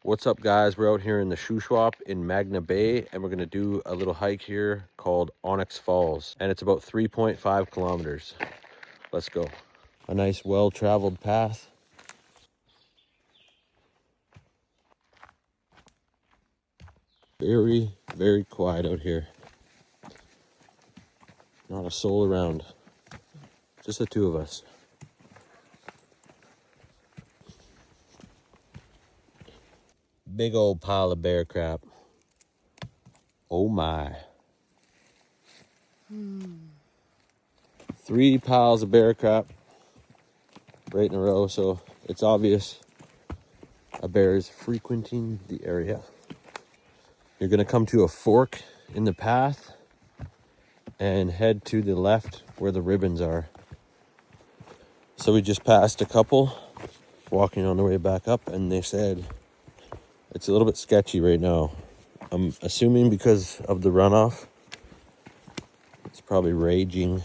What's up, guys? We're out here in the shoe swap in Magna Bay, and we're going to do a little hike here called Onyx Falls, and it's about 3.5 kilometers. Let's go. A nice well-traveled path. Very, very quiet out here. Not a soul around. Just the two of us. Big old pile of bear crap. Oh my. 3 piles of bear crap right in a row, so it's obvious a bear is frequenting the area. You're gonna come to a fork in the path and head to the left where the ribbons are. So we just passed a couple walking on the way back up, and they said it's a little bit sketchy right now. I'm assuming because of the runoff. It's probably raging.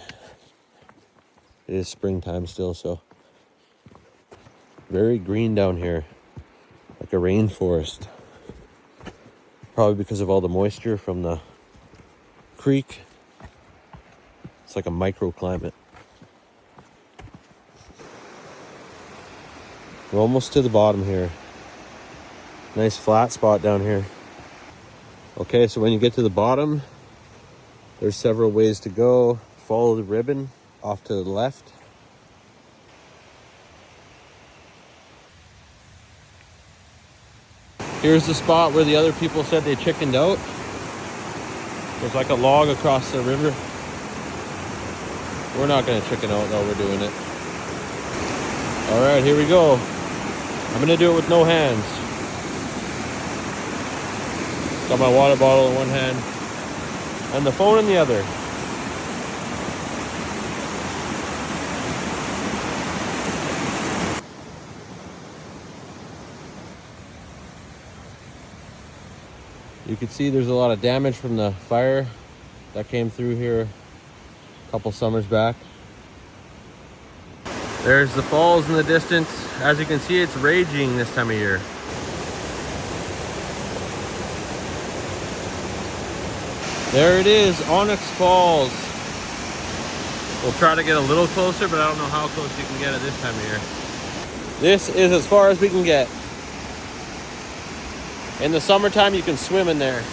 It is springtime still, so very green down here, like a rainforest. Probably because of all the moisture from the creek. It's like a microclimate. We're almost to the bottom here. Nice flat spot down here. Okay, so when you get to the bottom, there's several ways to go. Follow the ribbon off to the left. Here's the spot where the other people said they chickened out. There's like a log across the river. We're not gonna chicken out though, we're doing it. All right, here we go. I'm gonna do it with no hands. Got my water bottle in one hand and the phone in the other. You can see there's a lot of damage from the fire that came through here a couple summers back. There's the falls in the distance. As you can see, it's raging this time of year. There it is, Onyx Falls. We'll try to get a little closer, but I don't know how close you can get at this time of year. This is as far as we can get. In the summertime, you can swim in there.